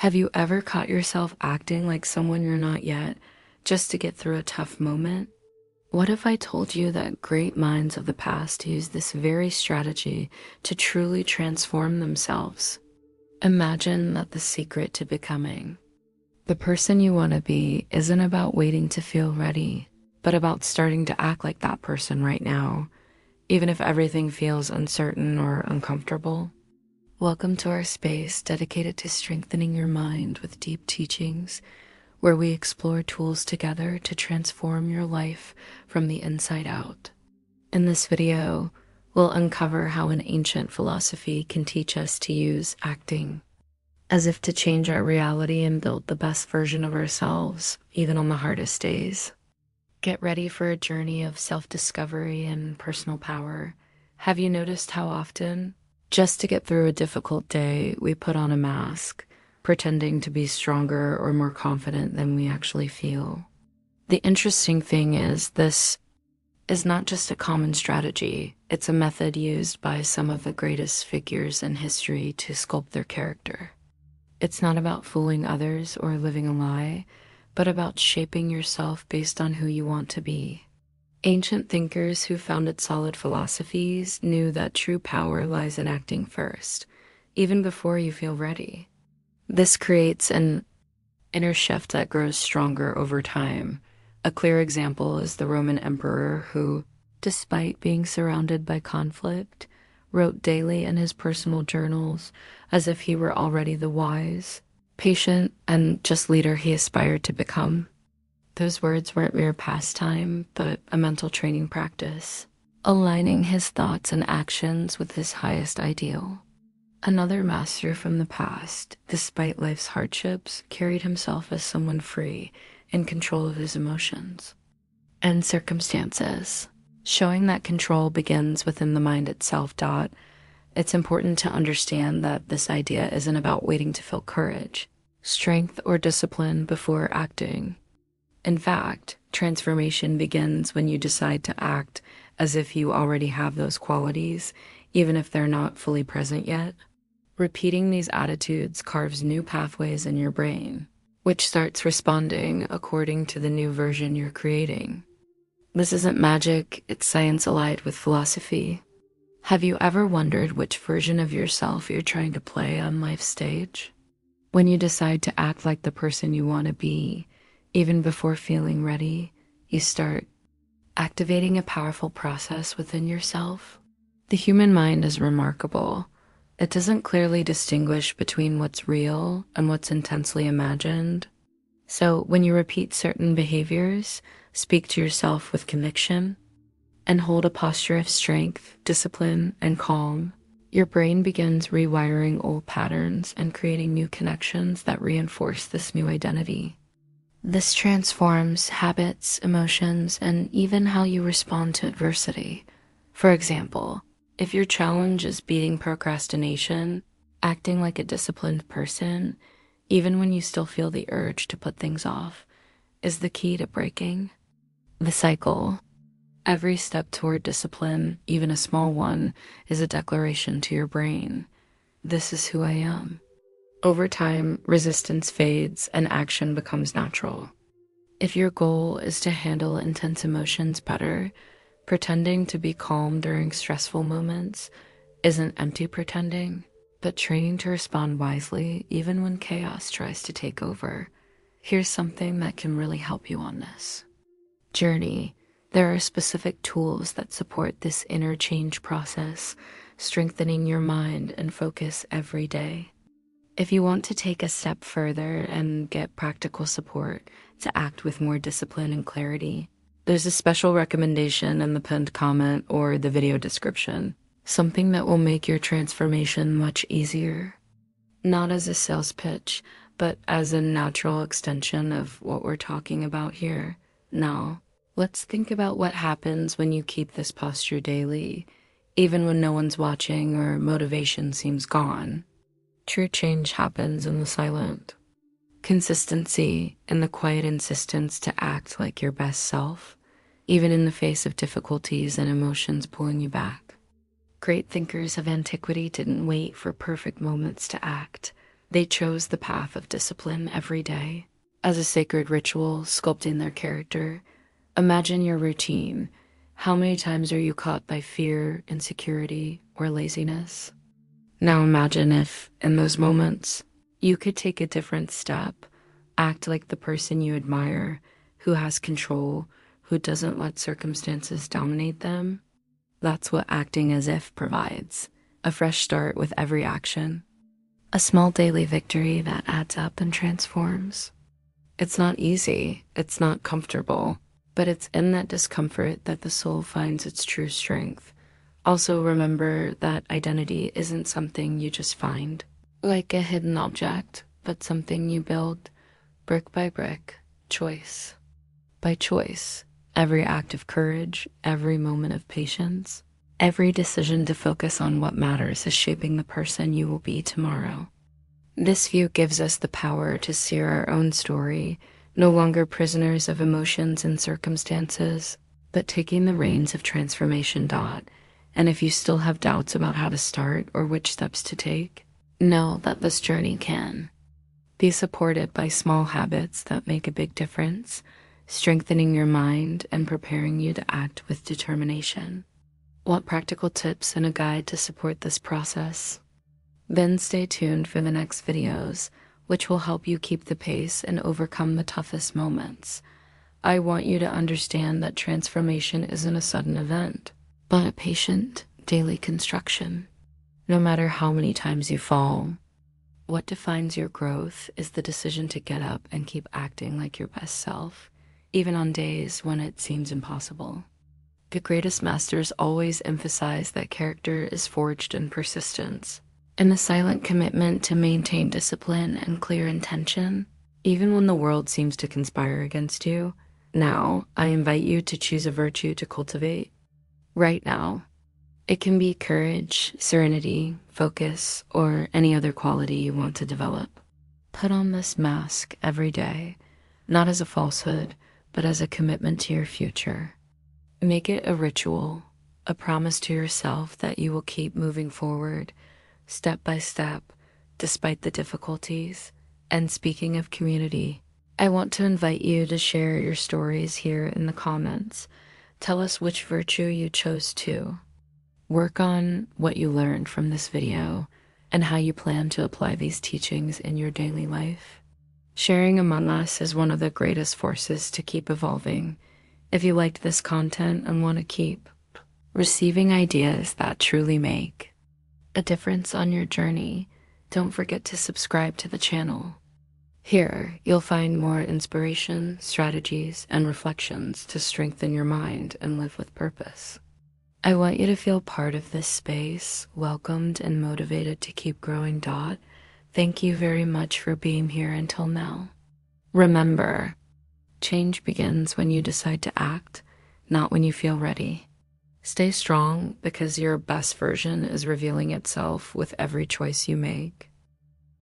Have you ever caught yourself acting like someone you're not yet, just to get through a tough moment? What if I told you that great minds of the past use this very strategy to truly transform themselves? Imagine that the secret to becoming the person you want to be isn't about waiting to feel ready, but about starting to act like that person right now, even if everything feels uncertain or uncomfortable. Welcome to our space dedicated to strengthening your mind with deep teachings, where we explore tools together to transform your life from the inside out. In this video, we'll uncover how an ancient philosophy can teach us to use acting as if to change our reality and build the best version of ourselves, even on the hardest days. Get ready for a journey of self-discovery and personal power. Have you noticed how often, just to get through a difficult day, we put on a mask, pretending to be stronger or more confident than we actually feel? The interesting thing is, this is not just a common strategy. It's a method used by some of the greatest figures in history to sculpt their character. It's not about fooling others or living a lie, but about shaping yourself based on who you want to be. Ancient thinkers who founded solid philosophies knew that true power lies in acting first, even before you feel ready. This creates an inner shift that grows stronger over time. A clear example is the Roman emperor who, despite being surrounded by conflict, wrote daily in his personal journals as if he were already the wise, patient, and just leader he aspired to become. Those words weren't mere pastime, but a mental training practice, aligning his thoughts and actions with his highest ideal. Another master from the past, despite life's hardships, carried himself as someone free, in control of his emotions and circumstances, showing that control begins within the mind itself. It's important to understand that this idea isn't about waiting to feel courage, strength, or discipline before acting. In fact, transformation begins when you decide to act as if you already have those qualities, even if they're not fully present yet. Repeating these attitudes carves new pathways in your brain, which starts responding according to the new version you're creating. This isn't magic, it's science allied with philosophy. Have you ever wondered which version of yourself you're trying to play on life's stage? When you decide to act like the person you want to be, even before feeling ready, you start activating a powerful process within yourself. The human mind is remarkable. It doesn't clearly distinguish between what's real and what's intensely imagined. So when you repeat certain behaviors, speak to yourself with conviction, and hold a posture of strength, discipline, and calm, your brain begins rewiring old patterns and creating new connections that reinforce this new identity. This transforms habits, emotions, and even how you respond to adversity. For example, if your challenge is beating procrastination, acting like a disciplined person, even when you still feel the urge to put things off, is the key to breaking the cycle. Every step toward discipline, even a small one, is a declaration to your brain. This is who I am. Over time, resistance fades and action becomes natural. If your goal is to handle intense emotions better, pretending to be calm during stressful moments isn't empty pretending, but training to respond wisely even when chaos tries to take over. Here's something that can really help you on this journey. There are specific tools that support this inner change process, strengthening your mind and focus every day. If you want to take a step further and get practical support to act with more discipline and clarity, there's a special recommendation in the pinned comment or the video description, something that will make your transformation much easier. Not as a sales pitch, but as a natural extension of what we're talking about here. Now, let's think about what happens when you keep this posture daily, even when no one's watching or motivation seems gone. True change happens in the silent. Consistency in the quiet insistence to act like your best self, even in the face of difficulties and emotions pulling you back. Great thinkers of antiquity didn't wait for perfect moments to act. They chose the path of discipline every day. As a sacred ritual, sculpting their character. Imagine your routine. How many times are you caught by fear, insecurity, or laziness? Now imagine if, in those moments, you could take a different step, act like the person you admire, who has control, who doesn't let circumstances dominate them. That's what acting as if provides. A fresh start with every action. A small daily victory that adds up and transforms. It's not easy, it's not comfortable, but it's in that discomfort that the soul finds its true strength. Also remember that identity isn't something you just find, like a hidden object, but something you build brick by brick, choice by choice. Every act of courage, every moment of patience, every decision to focus on what matters is shaping the person you will be tomorrow. This view gives us the power to steer our own story, no longer prisoners of emotions and circumstances, but taking the reins of transformation. And if you still have doubts about how to start or which steps to take, know that this journey can be supported by small habits that make a big difference, strengthening your mind and preparing you to act with determination. Want practical tips and a guide to support this process? Then stay tuned for the next videos, which will help you keep the pace and overcome the toughest moments. I want you to understand that transformation isn't a sudden event, but a patient, daily construction. No matter how many times you fall, what defines your growth is the decision to get up and keep acting like your best self, even on days when it seems impossible. The greatest masters always emphasize that character is forged in persistence, in the silent commitment to maintain discipline and clear intention, even when the world seems to conspire against you. Now, I invite you to choose a virtue to cultivate. Right now. It can be courage, serenity, focus, or any other quality you want to develop. Put on this mask every day, not as a falsehood, but as a commitment to your future. Make it a ritual, a promise to yourself that you will keep moving forward, step by step, despite the difficulties. And speaking of community, I want to invite you to share your stories here in the comments. Tell us which virtue you chose to. Work on what you learned from this video and how you plan to apply these teachings in your daily life. Sharing among us is one of the greatest forces to keep evolving. If you liked this content and want to keep receiving ideas that truly make a difference on your journey, don't forget to subscribe to the channel. Here, you'll find more inspiration, strategies, and reflections to strengthen your mind and live with purpose. I want you to feel part of this space, welcomed and motivated to keep growing. Thank you very much for being here until now. Remember, change begins when you decide to act, not when you feel ready. Stay strong because your best version is revealing itself with every choice you make.